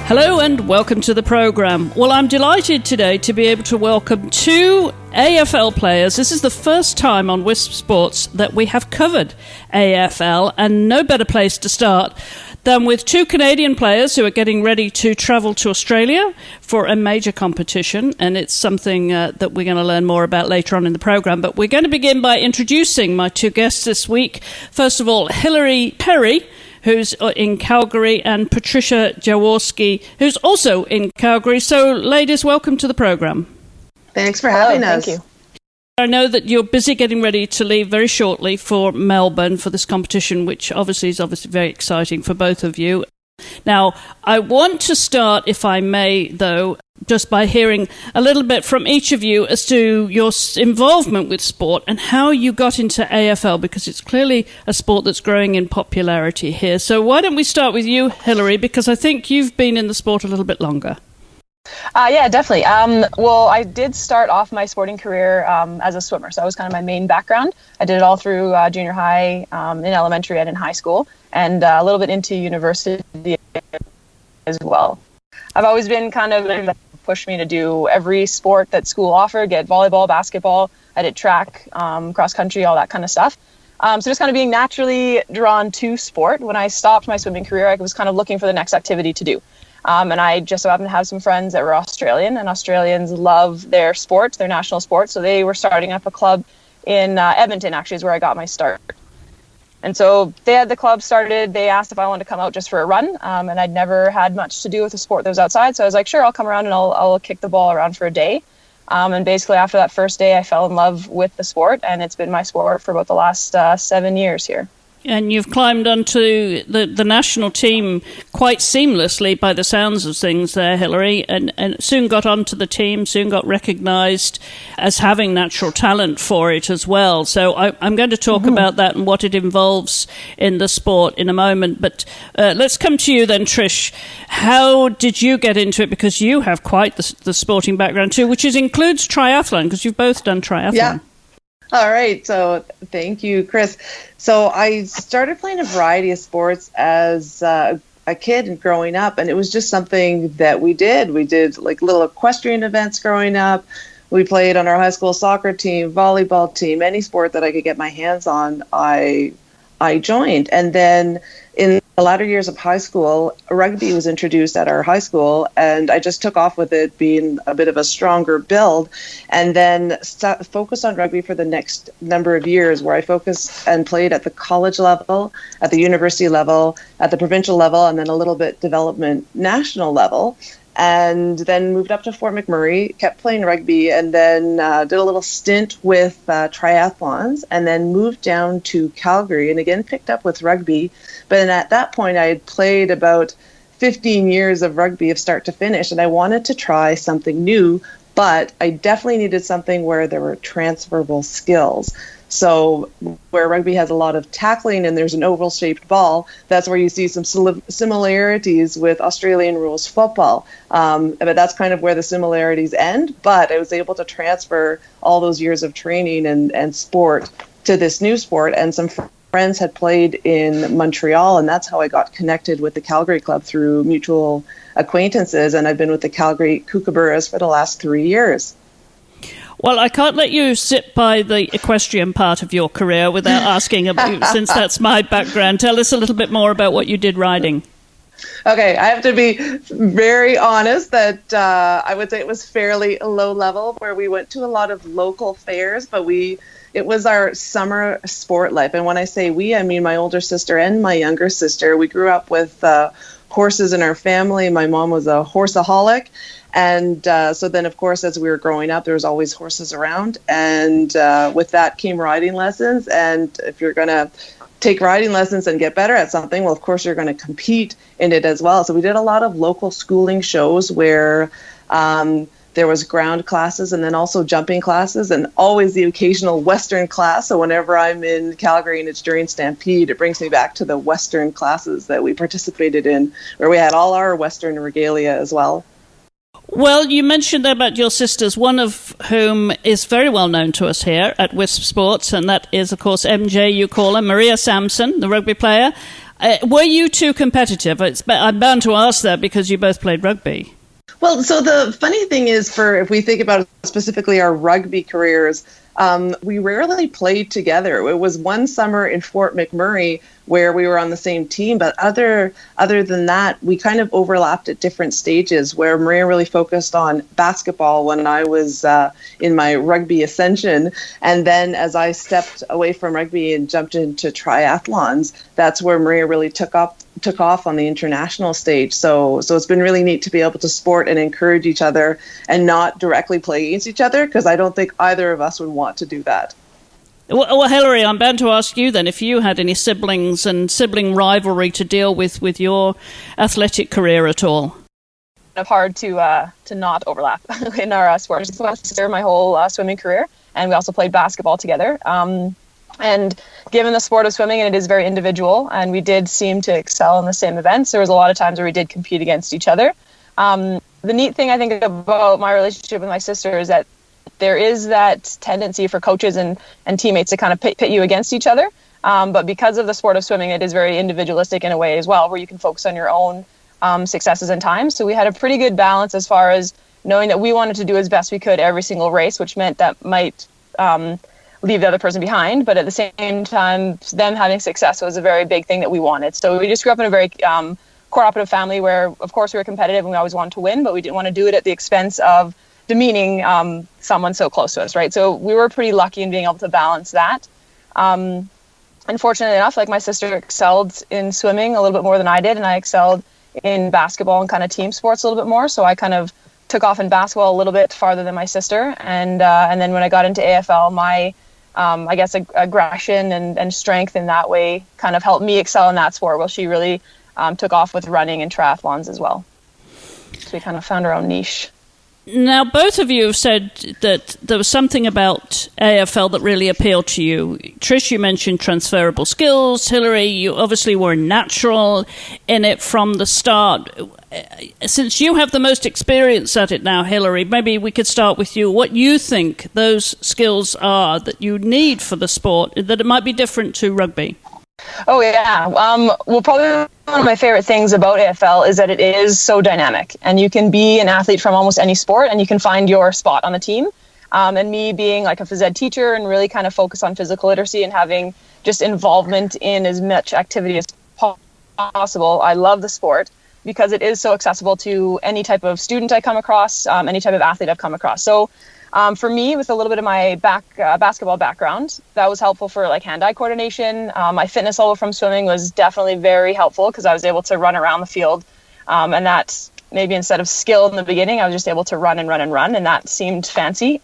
Hello and welcome to the programme. Well, I'm delighted today to be able to welcome two AFL players. This is the first time on Wisp Sports that we have covered AFL, and no better place to start than with two Canadian players who are getting ready to travel to Australia for a major competition, and it's something that we're going to learn more about later on in the programme. But we're going to begin by introducing my two guests this week. First of all, Hilary Perry, who's in Calgary, and Patricia Jaworski, who's also in Calgary. So, ladies, welcome to the programme. Thanks for having us. Thank you. I know that you're busy getting ready to leave very shortly for Melbourne for this competition, which is obviously very exciting for both of you. Now, I want to start, if I may, though, just by hearing a little bit from each of you as to your involvement with sport and how you got into AFL, because it's clearly a sport that's growing in popularity here. So why don't we start with you, Hilary, because I think you've been in the sport a little bit longer. Yeah, definitely. Well, I did start off my sporting career as a swimmer, so that was kind of my main background. I did it all through junior high, in elementary and in high school, and a little bit into university as well. I've always been kind of pushed me to do every sport that school offered, get volleyball, basketball. I did track, cross country, all that kind of stuff. So just kind of being naturally drawn to sport. When I stopped my swimming career, I was kind of looking for the next activity to do. And I just so happened to have some friends that were Australian, and Australians love their sport, their national sport. So they were starting up a club in Edmonton, actually, is where I got my start. And so they had the club started. They asked if I wanted to come out just for a run. And I'd never had much to do with a sport that was outside. So I was like, sure, I'll come around and I'll kick the ball around for a day. And basically after that first day, I fell in love with the sport. And it's been my sport for about the last 7 years here. And you've climbed onto the national team quite seamlessly by the sounds of things there, Hilary, and soon got onto the team, soon got recognised as having natural talent for it as well. So I'm going to talk about that and what it involves in the sport in a moment. But let's come to you then, Trish. How did you get into it? Because you have quite the sporting background too, which includes triathlon, because you've both done triathlon. Yeah. All right. So thank you, Chris. So I started playing a variety of sports as a kid and growing up, and it was just something that we did. We did like little equestrian events growing up. We played on our high school soccer team, volleyball team, any sport that I could get my hands on, I joined. And then in the latter years of high school, rugby was introduced at our high school, and I just took off with it being a bit of a stronger build, and then focused on rugby for the next number of years, where I focused and played at the college level, at the university level, at the provincial level, and then a little bit development national level. And then moved up to Fort McMurray, kept playing rugby, and then did a little stint with triathlons, and then moved down to Calgary and again picked up with rugby. But then at that point, I had played about 15 years of rugby of start to finish, and I wanted to try something new, but I definitely needed something where there were transferable skills. So where rugby has a lot of tackling and there's an oval-shaped ball, that's where you see some similarities with Australian rules football. But that's kind of where the similarities end. But I was able to transfer all those years of training and sport to this new sport. And some friends had played in Montreal, and that's how I got connected with the Calgary Club through mutual acquaintances. And I've been with the Calgary Kookaburras for the last 3 years. Well, I can't let you sit by the equestrian part of your career without asking about, since that's my background. Tell us a little bit more about what you did riding. Okay, I have to be very honest that I would say it was fairly low level, where we went to a lot of local fairs, but it was our summer sport life. And when I say we, I mean my older sister and my younger sister. We grew up with horses in our family. My mom was a horseaholic. And so then, of course, as we were growing up, there was always horses around. And with that came riding lessons. And if you're going to take riding lessons and get better at something, well, of course, you're going to compete in it as well. So we did a lot of local schooling shows where there was ground classes and then also jumping classes, and always the occasional Western class. So whenever I'm in Calgary and it's during Stampede, it brings me back to the Western classes that we participated in, where we had all our Western regalia as well. Well, you mentioned about your sisters, one of whom is very well known to us here at Wisp Sports, and that is, of course, MJ, you call her, Maria Sampson, the rugby player. Were you too competitive? I'm bound to ask that because you both played rugby. Well, so the funny thing is, if we think about specifically our rugby careers, we rarely played together. It was one summer in Fort McMurray where we were on the same team, but other than that, we kind of overlapped at different stages, where Maria really focused on basketball when I was in my rugby ascension. And then as I stepped away from rugby and jumped into triathlons, that's where Maria really took off on the international stage. So it's been really neat to be able to support and encourage each other and not directly play against each other, because I don't think either of us would want to do that. Well, Hilary, I'm bound to ask you then if you had any siblings and sibling rivalry to deal with your athletic career at all. Kind of hard to not overlap in our sports. My sister, my whole swimming career, and we also played basketball together. And given the sport of swimming, and it is very individual, and we did seem to excel in the same events, there was a lot of times where we did compete against each other. The neat thing I think about my relationship with my sister is that there is that tendency for coaches and teammates to kind of pit you against each other. But because of the sport of swimming, it is very individualistic in a way as well, where you can focus on your own successes and times. So we had a pretty good balance as far as knowing that we wanted to do as best we could every single race, which meant that might leave the other person behind. But at the same time, them having success was a very big thing that we wanted. So we just grew up in a very cooperative family where, of course, we were competitive and we always wanted to win, but we didn't want to do it at the expense of demeaning someone so close to us, right? So we were pretty lucky in being able to balance that. Unfortunately enough, like, my sister excelled in swimming a little bit more than I did, and I excelled in basketball and kind of team sports a little bit more. So I kind of took off in basketball a little bit farther than my sister. And then when I got into AFL, my I guess aggression and strength in that way kind of helped me excel in that sport, while she really took off with running and triathlons as well. So we kind of found our own niche. Now, both of you have said that there was something about AFL that really appealed to you. Trish, you mentioned transferable skills. Hilary, you obviously were natural in it from the start. Since you have the most experience at it now, Hilary, maybe we could start with you. What you think those skills are that you need for the sport, that it might be different to rugby? Oh, yeah. Well, probably one of my favorite things about AFL is that it is so dynamic, and you can be an athlete from almost any sport and you can find your spot on the team. And me being like a phys ed teacher and really kind of focus on physical literacy and having just involvement in as much activity as possible, I love the sport because it is so accessible to any type of student I come across, any type of athlete I've come across. So for me, with a little bit of my basketball background, that was helpful for like hand-eye coordination. My fitness level from swimming was definitely very helpful because I was able to run around the field. And that maybe instead of skill in the beginning, I was just able to run, and that seemed fancy.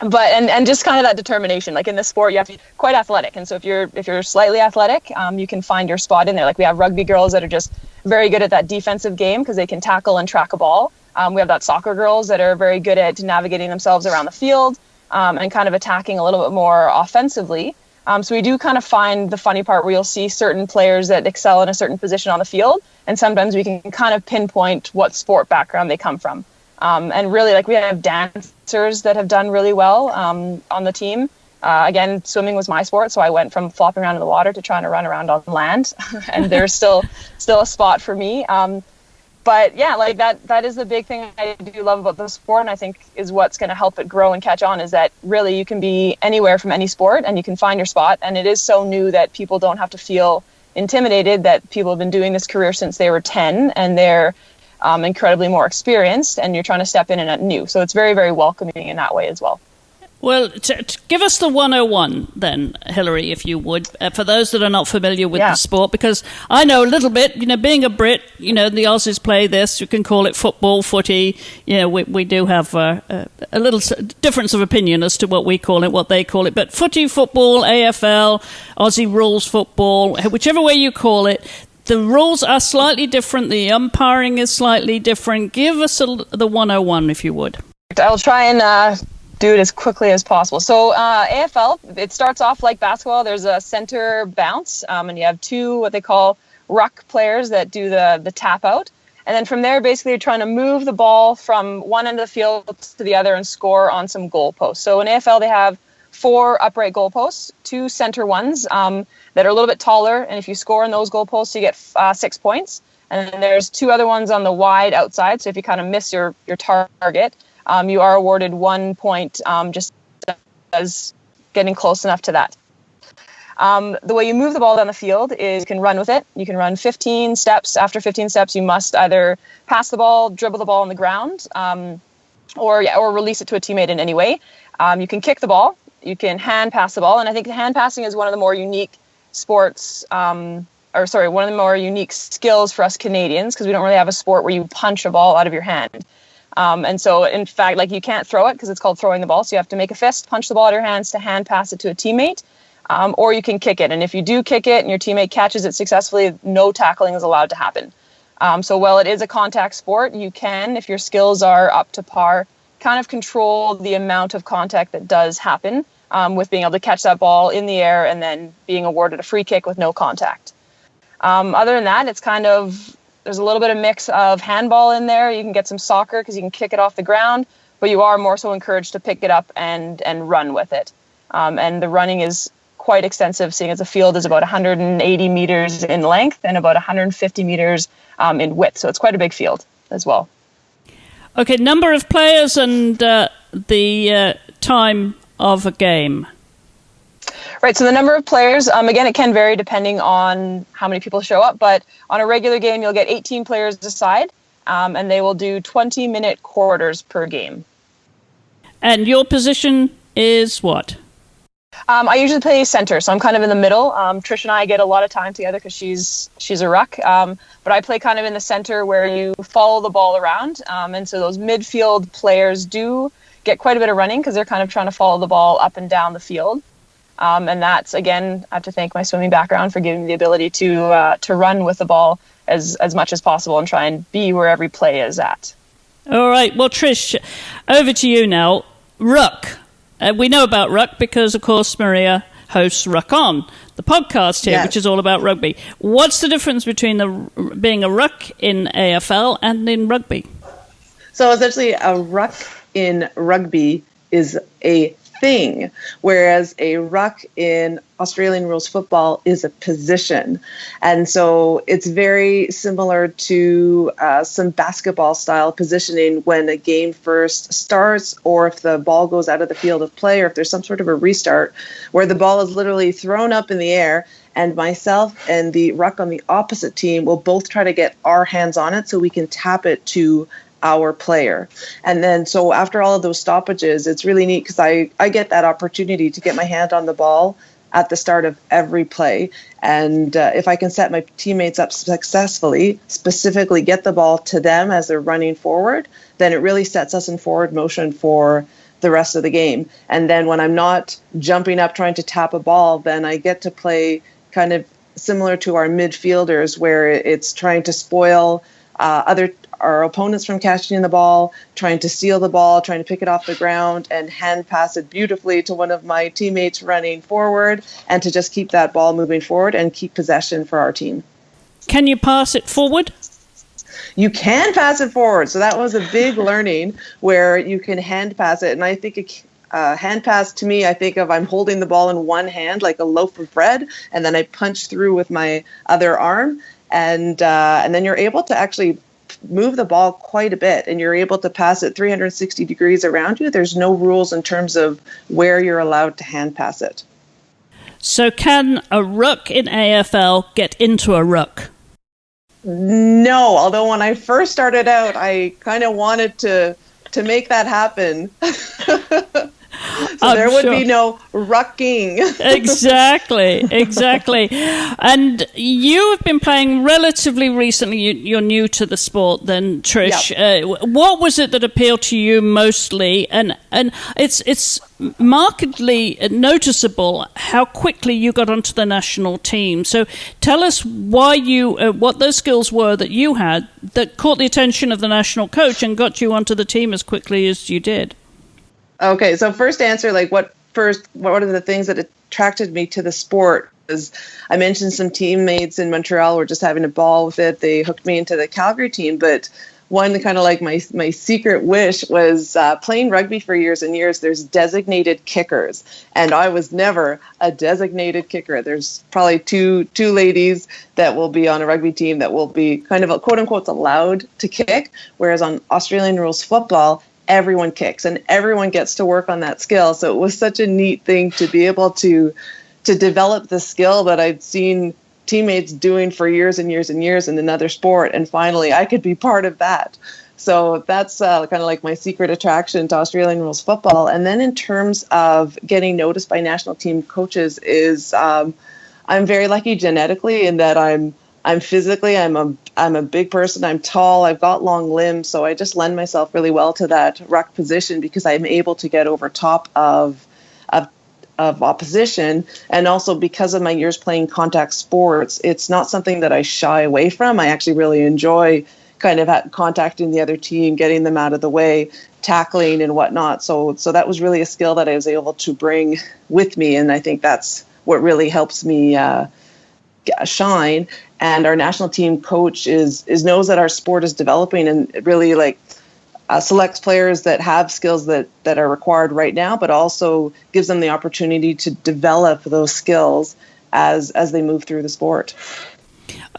But just kind of that determination, like in the sport, you have to be quite athletic. And so if you're slightly athletic, you can find your spot in there. Like we have rugby girls that are just very good at that defensive game because they can tackle and track a ball. We have that soccer girls that are very good at navigating themselves around the field and kind of attacking a little bit more offensively. So we do kind of find the funny part where you'll see certain players that excel in a certain position on the field, and sometimes we can kind of pinpoint what sport background they come from. And really, like, we have dancers that have done really well on the team. Again, swimming was my sport, so I went from flopping around in the water to trying to run around on land, and there's still a spot for me. But yeah, like that is the big thing I do love about the sport, and I think is what's going to help it grow and catch on, is that really you can be anywhere from any sport and you can find your spot. And it is so new that people don't have to feel intimidated, that people have been doing this career since they were 10 and they're incredibly more experienced, and you're trying to step in and new. So it's very, very welcoming in that way as well. Well, give us the 101 then, Hilary, if you would, for those that are not familiar with the sport, because I know a little bit, being a Brit, the Aussies play this, you can call it football, footy, we do have a little difference of opinion as to what we call it, what they call it, but footy, football, AFL, Aussie rules football, whichever way you call it, the rules are slightly different, the umpiring is slightly different. Give us the 101, if you would. I'll try and do it as quickly as possible. So AFL, it starts off like basketball. There's a center bounce, and you have two what they call ruck players that do the tap out. And then from there, basically, you're trying to move the ball from one end of the field to the other and score on some goalposts. So in AFL, they have 4 upright goalposts, 2 center ones that are a little bit taller, and if you score in those goalposts, you get 6 points. And then there's 2 other ones on the wide outside, so if you kind of miss your target, you are awarded 1 point just as getting close enough to that. The way you move the ball down the field is you can run with it. You can run 15 steps. After 15 steps, you must either pass the ball, dribble the ball on the ground, or release it to a teammate in any way. You can kick the ball. You can hand pass the ball. And I think hand passing is one of the more unique sports, one of the more unique skills for us Canadians, because we don't really have a sport where you punch a ball out of your hand. And so, in fact, like, you can't throw it because it's called throwing the ball. So you have to make a fist, punch the ball out of your hands to hand pass it to a teammate. Or you can kick it. And if you do kick it and your teammate catches it successfully, no tackling is allowed to happen. So while it is a contact sport, you can, if your skills are up to par, kind of control the amount of contact that does happen with being able to catch that ball in the air and then being awarded a free kick with no contact. Other than that, it's kind of, there's a little bit of mix of handball in there. You can get some soccer because you can kick it off the ground, but you are more so encouraged to pick it up and run with it. And the running is quite extensive, seeing as the field is about 180 meters in length and about 150 meters in width. So it's quite a big field as well. Okay, number of players and the time of a game. Right, so the number of players, again, it can vary depending on how many people show up, but on a regular game, you'll get 18 players aside, and they will do 20-minute quarters per game. And your position is what? I usually play center, so I'm kind of in the middle. Trish and I get a lot of time together because she's a ruck, but I play kind of in the center where you follow the ball around, and so those midfield players do get quite a bit of running because they're kind of trying to follow the ball up and down the field. And that's, again, I have to thank my swimming background for giving me the ability to run with the ball as much as possible and try and be where every play is at. All right. Well, Trish, over to you now. Ruck. We know about Ruck because, of course, Maria hosts Ruck On, the podcast here, which is all about rugby. What's the difference between being a ruck in AFL and in rugby? So essentially, a ruck in rugby is a thing, whereas a ruck in Australian rules football is a position. And so it's very similar to some basketball style positioning when a game first starts, or if the ball goes out of the field of play, or if there's some sort of a restart where the ball is literally thrown up in the air, and myself and the ruck on the opposite team will both try to get our hands on it so we can tap it to our player. And then so after all of those stoppages, it's really neat because I get that opportunity to get my hand on the ball at the start of every play. And if I can set my teammates up successfully, specifically get the ball to them as they're running forward, then it really sets us in forward motion for the rest of the game. And then when I'm not jumping up trying to tap a ball, then I get to play kind of similar to our midfielders, where it's trying to spoil our opponents from catching the ball, trying to steal the ball, trying to pick it off the ground and hand pass it beautifully to one of my teammates running forward, and to just keep that ball moving forward and keep possession for our team. Can you pass it forward? You can pass it forward. So that was a big learning, where you can hand pass it. And I think hand pass, to me, I think of I'm holding the ball in one hand like a loaf of bread, and then I punch through with my other arm. And then you're able to actually move the ball quite a bit, and you're able to pass it 360 degrees around you. There's no rules in terms of where you're allowed to hand pass it. So can a ruck in AFL get into a ruck? No, although when I first started out, I kind of wanted to make that happen. So there would be no rucking. Exactly. And you have been playing relatively recently. You're new to the sport then, Trish. Yep. What was it that appealed to you mostly? And it's markedly noticeable how quickly you got onto the national team. So tell us why what those skills were that you had that caught the attention of the national coach and got you onto the team as quickly as you did. Okay, so first answer, what are the things that attracted me to the sport? Is I mentioned some teammates in Montreal were just having a ball with it. They hooked me into the Calgary team, but one kind of like my secret wish was playing rugby for years and years. There's designated kickers, and I was never a designated kicker. There's probably two ladies that will be on a rugby team that will be kind of quote unquote allowed to kick, whereas on Australian rules football, everyone kicks and everyone gets to work on that skill. So it was such a neat thing to be able to develop the skill that I'd seen teammates doing for years and years and years in another sport, and finally I could be part of that. So that's kind of like my secret attraction to Australian rules football. And then in terms of getting noticed by national team coaches is I'm very lucky genetically in that I'm physically I'm a big person. I'm tall. I've got long limbs, so I just lend myself really well to that ruck position because I'm able to get over top of opposition. And also because of my years playing contact sports, it's not something that I shy away from. I actually really enjoy kind of contacting the other team, getting them out of the way, tackling and whatnot. So that was really a skill that I was able to bring with me, and I think that's what really helps me shine. And our national team coach is knows that our sport is developing and really selects players that have skills that are required right now, but also gives them the opportunity to develop those skills as they move through the sport.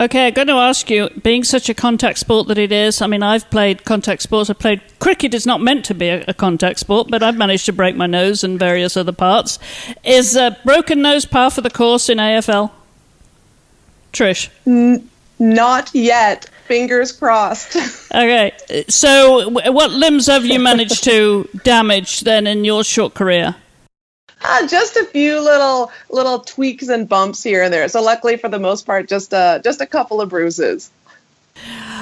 Okay, I'm going to ask you, being such a contact sport that it is, I mean, I've played contact sports. I've played cricket. Is not meant to be a contact sport, but I've managed to break my nose and various other parts. Is broken nose par for the course in AFL? Trish? Not yet. Fingers crossed. Okay, so what limbs have you managed to damage then in your short career? Just a few little tweaks and bumps here and there. So luckily, for the most part, just a couple of bruises.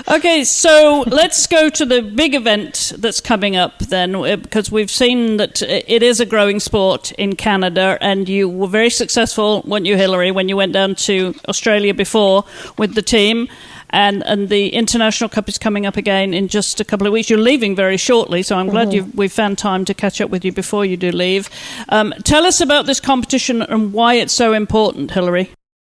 Okay, so let's go to the big event that's coming up then, because we've seen that it is a growing sport in Canada, and you were very successful, weren't you, Hilary, when you went down to Australia before with the team, and the International Cup is coming up again in just a couple of weeks. You're leaving very shortly, so I'm glad we've found time to catch up with you before you do leave. Tell us about this competition and why it's so important, Hilary.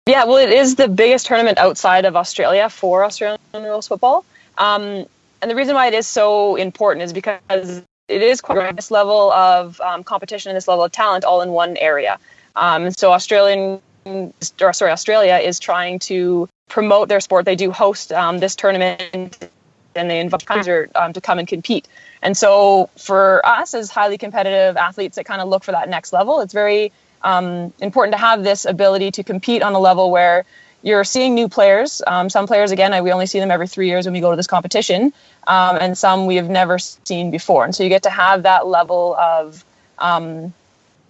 Yeah, well, it is the biggest tournament outside of Australia for Australian rules football. And the reason why it is so important is because it is quite this level of competition and this level of talent all in one area. So Australia is trying to promote their sport. They do host this tournament, and they invite countries to come and compete. And so for us as highly competitive athletes that kind of look for that next level, it's very important to have this ability to compete on a level where you're seeing new players. Some players, again, we only see them every 3 years when we go to this competition, and some we have never seen before. And so you get to have that level of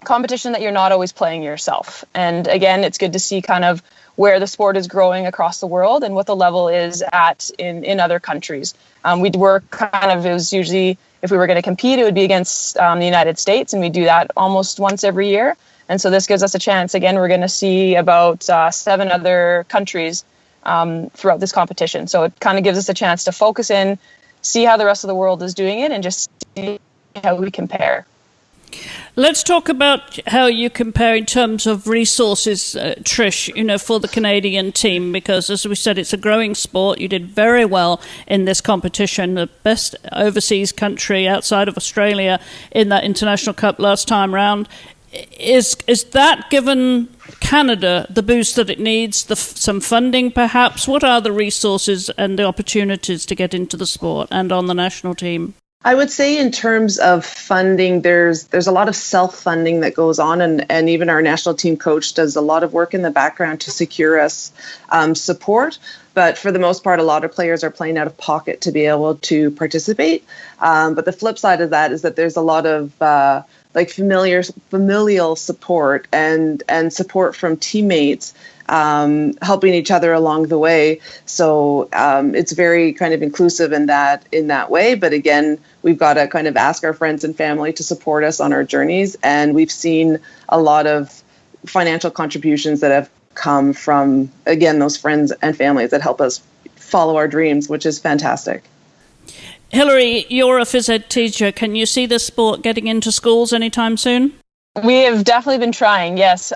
competition that you're not always playing yourself. And again, it's good to see kind of where the sport is growing across the world and what the level is at in other countries. It was usually, if we were going to compete, it would be against the United States, and we do that almost once every year. And so this gives us a chance. Again, we're going to see about 7 other countries throughout this competition. So it kind of gives us a chance to focus in, see how the rest of the world is doing it, and just see how we compare. Let's talk about how you compare in terms of resources, Trish, for the Canadian team, because as we said, it's a growing sport. You did very well in this competition, the best overseas country outside of Australia in that International Cup last time round. Is that given Canada the boost that it needs, some funding perhaps? What are the resources and the opportunities to get into the sport and on the national team? I would say in terms of funding, there's a lot of self-funding that goes on, and even our national team coach does a lot of work in the background to secure us support. But for the most part, a lot of players are playing out of pocket to be able to participate. But the flip side of that is that there's a lot of familial support and support from teammates, helping each other along the way. So it's very kind of inclusive in that way. But again, we've got to kind of ask our friends and family to support us on our journeys. And we've seen a lot of financial contributions that have come from, again, those friends and families that help us follow our dreams, which is fantastic. Hilary, you're a phys ed teacher. Can you see this sport getting into schools anytime soon? We have definitely been trying, yes.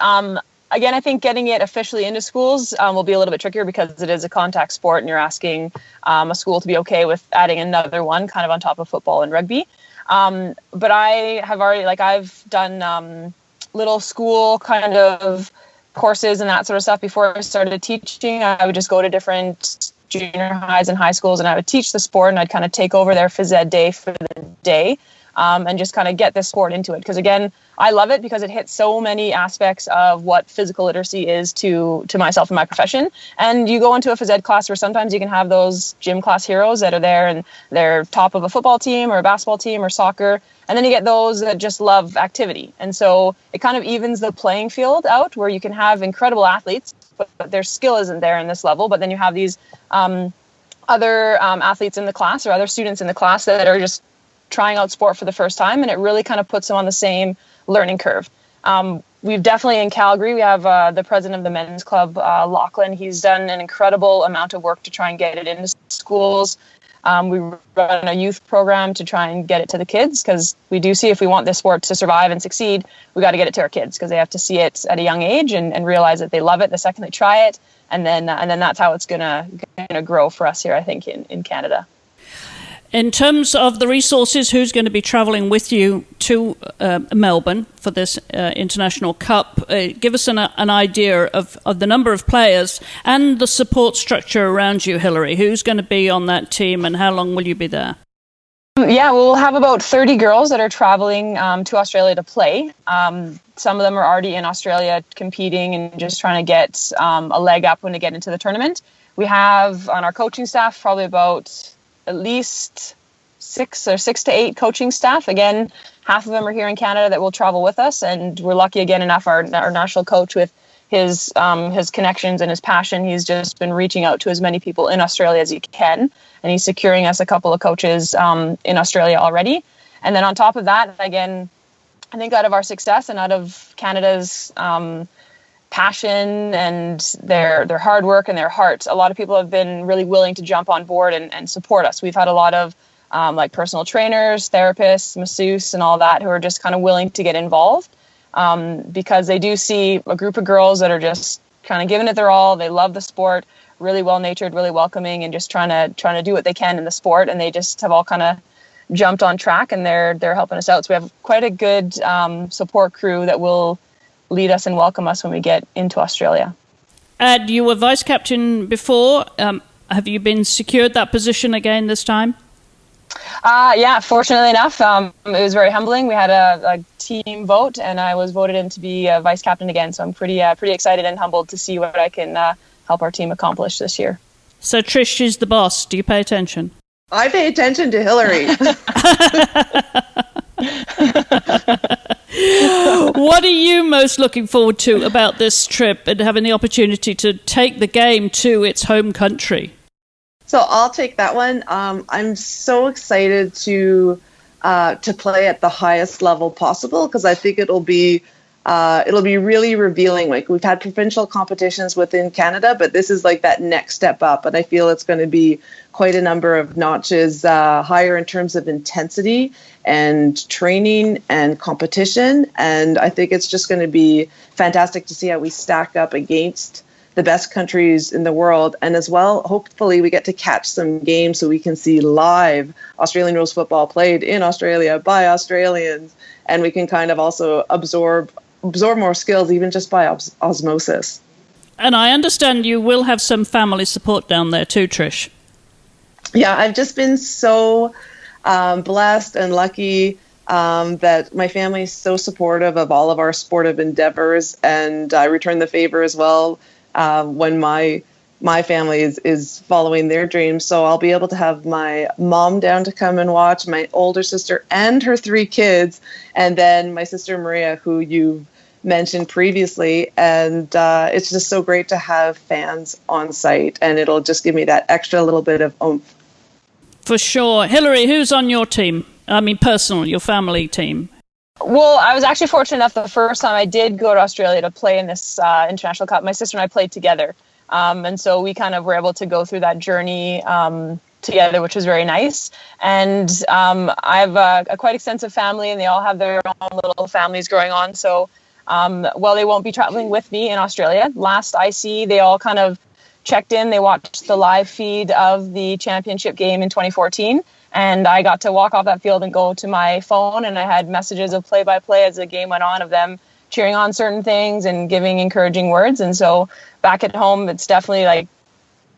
again, I think getting it officially into schools will be a little bit trickier because it is a contact sport, and you're asking a school to be okay with adding another one kind of on top of football and rugby. But I have already, I've done little school kind of courses and that sort of stuff before I started teaching. I would just go to different junior highs and high schools, and I would teach the sport, and I'd kind of take over their phys ed day for the day, and just kind of get this sport into it. Because again, I love it because it hits so many aspects of what physical literacy is to myself and my profession. And you go into a phys ed class where sometimes you can have those gym class heroes that are there and they're top of a football team or a basketball team or soccer. And then you get those that just love activity. And so it kind of evens the playing field out where you can have incredible athletes, but their skill isn't there in this level. But then you have these other athletes in the class or other students in the class that are just trying out sport for the first time. And it really kind of puts them on the same learning curve. We've definitely in Calgary, we have the president of the men's club, Lachlan. He's done an incredible amount of work to try and get it into schools. We run a youth program to try and get it to the kids because we do see if we want this sport to survive and succeed, we got to get it to our kids because they have to see it at a young age and realize that they love it the second they try it. And then that's how it's gonna grow for us here, I think, in Canada. In terms of the resources, who's going to be travelling with you to Melbourne for this International Cup? Give us an idea of the number of players and the support structure around you, Hilary. Who's going to be on that team and how long will you be there? Yeah, we'll have about 30 girls that are traveling to Australia to play. Some of them are already in Australia competing and just trying to get a leg up when they get into the tournament. We have on our coaching staff probably about at least 6 to 8 coaching staff. Again, half of them are here in Canada that will travel with us, and we're lucky again enough. Our national coach, with his connections and his passion, he's just been reaching out to as many people in Australia as he can, and he's securing us a couple of coaches in Australia already. And then on top of that, again, I think out of our success and out of Canada's passion and their hard work and their heart, a lot of people have been really willing to jump on board and support us. We've had a lot of personal trainers, therapists, masseuse and all that who are just kind of willing to get involved because they do see a group of girls that are just kind of giving it their all. They love the sport, really well-natured, really welcoming, and just trying to do what they can in the sport, and they just have all kind of jumped on track, and they're helping us out. So we have quite a good support crew that will lead us and welcome us when we get into Australia. Ed, you were vice captain before. Have you been secured that position again this time? Yeah, fortunately enough, it was very humbling. We had a team vote, and I was voted in to be vice captain again. So I'm pretty excited and humbled to see what I can help our team accomplish this year. So Trish is the boss. Do you pay attention? I pay attention to Hilary. What are you most looking forward to about this trip and having the opportunity to take the game to its home country? So I'll take that one. I'm so excited to play at the highest level possible because I think it'll be really revealing. Like, we've had provincial competitions within Canada, but this is like that next step up, and I feel it's going to be quite a number of notches higher in terms of intensity and training and competition. And I think it's just going to be fantastic to see how we stack up against the best countries in the world. And as well, hopefully we get to catch some games so we can see live Australian rules football played in Australia by Australians, and we can kind of also absorb more skills even just by osmosis. And I understand you will have some family support down there too, Trish. Yeah, I've just been so blessed and lucky that my family is so supportive of all of our sportive endeavors, and I return the favor as well when my family is following their dreams. So I'll be able to have my mom down to come and watch, my older sister and her 3 kids, and then my sister Maria, who you've mentioned previously. And it's just so great to have fans on site, and it'll just give me that extra little bit of oomph. For sure. Hilary, who's on your team? I mean, personal, your family team. Well, I was actually fortunate enough the first time I did go to Australia to play in this International Cup. My sister and I played together. And so we kind of were able to go through that journey together, which was very nice. And I have a quite extensive family, and they all have their own little families going on. So Well, they won't be traveling with me in Australia. Last I see, they all kind of checked in. They watched the live feed of the championship game in 2014. And I got to walk off that field and go to my phone, and I had messages of play-by-play as the game went on of them cheering on certain things and giving encouraging words. And so back at home, it's definitely like,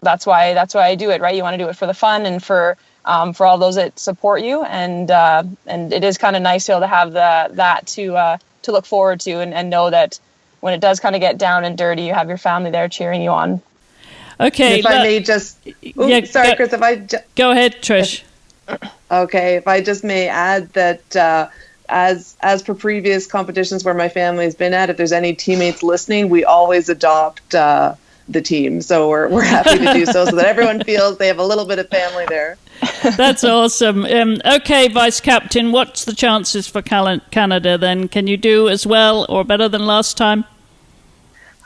that's why I do it, right? You want to do it for the fun and for all those that support you. And it is kind of nice to be able to have that to look forward to and know that when it does kind of get down and dirty, you have your family there cheering you on. Okay. If I may just, sorry, Chris, go ahead, Trish. Okay, if I just may add that as per previous competitions where my family has been at, if there's any teammates listening, we always adopt the team. So we're happy to do so that everyone feels they have a little bit of family there. That's awesome. Okay, Vice Captain, what's the chances for Canada then? Can you do as well or better than last time?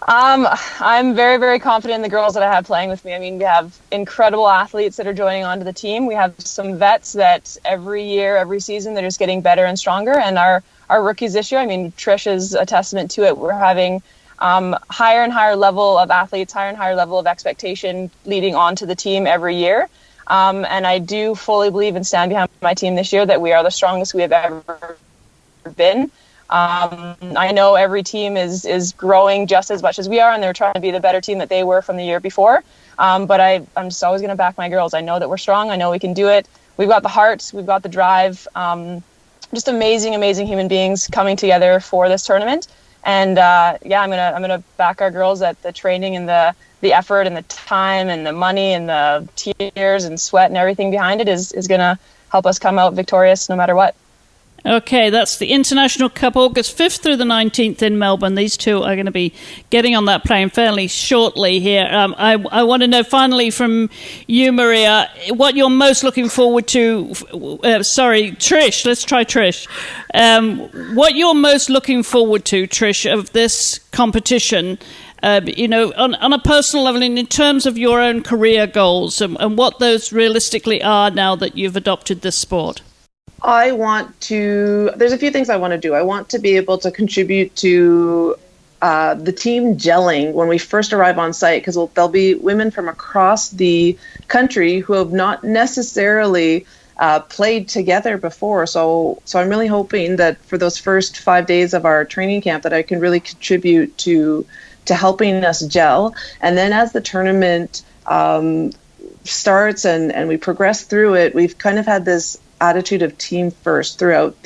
I'm very, very confident in the girls that I have playing with me. I mean, we have incredible athletes that are joining onto the team. We have some vets that every year, every season, they're just getting better and stronger. And our rookies this year, I mean, Trish is a testament to it. We're having higher and higher level of athletes, higher and higher level of expectation leading onto the team every year. And I do fully believe and stand behind my team this year that we are the strongest we have ever been. I know every team is growing just as much as we are, and they're trying to be the better team that they were from the year before. But I'm just always going to back my girls. I know that we're strong. I know we can do it. We've got the heart. We've got the drive. Just amazing, amazing human beings coming together for this tournament. And I'm gonna back our girls at the training and the effort and the time and the money and the tears and sweat and everything behind it is going to help us come out victorious no matter what. Okay, that's the International Cup, August 5th through the 19th in Melbourne. These two are going to be getting on that plane fairly shortly here. I want to know finally from you, Maria, what you're most looking forward to. Trish, let's try Trish. What you're most looking forward to, Trish, of this competition, on a personal level and in terms of your own career goals and what those realistically are now that you've adopted this sport. There's a few things I want to do. I want to be able to contribute to the team gelling when we first arrive on site, because there'll be women from across the country who have not necessarily played together before. So I'm really hoping that for those first 5 days of our training camp that I can really contribute to helping us gel. And then as the tournament starts and we progress through it, we've kind of had this attitude of team first throughout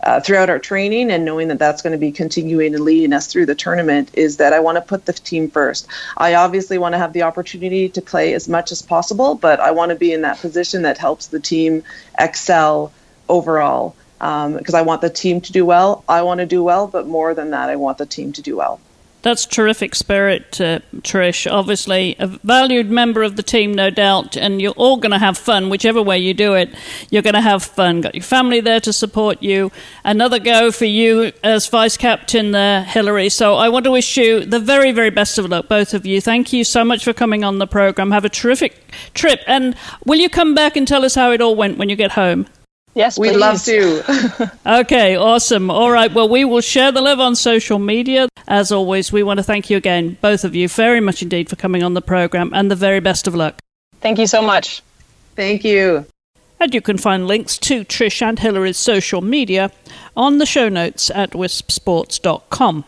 our training, and knowing that that's going to be continuing and leading us through the tournament, is that I want to put the team first. I obviously want to have the opportunity to play as much as possible, but I want to be in that position that helps the team excel overall, because I want the team to do well. I want to do well, but more than that, I want the team to do well. That's terrific spirit, Trish. Obviously, a valued member of the team, no doubt, and you're all going to have fun. Whichever way you do it, you're going to have fun. Got your family there to support you. Another go for you as vice captain there, Hilary. So I want to wish you the very, very best of luck, both of you. Thank you so much for coming on the program. Have a terrific trip. And will you come back and tell us how it all went when you get home? Yes, please. We'd love to. Okay, awesome. All right, well, we will share the love on social media. As always, we want to thank you again, both of you, very much indeed for coming on the program, and the very best of luck. Thank you so much. Thank you. And you can find links to Trish and Hilary's social media on the show notes at wispsports.com.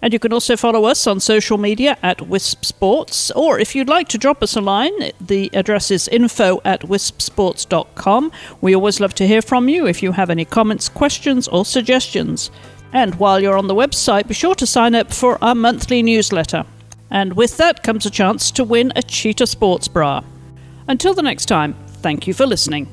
And you can also follow us on social media at wispsports, or if you'd like to drop us a line, the address is info@wispsports.com. We always love to hear from you if you have any comments, questions or suggestions. And while you're on the website, be sure to sign up for our monthly newsletter. And with that comes a chance to win a Cheetah Sports bra. Until the next time, thank you for listening.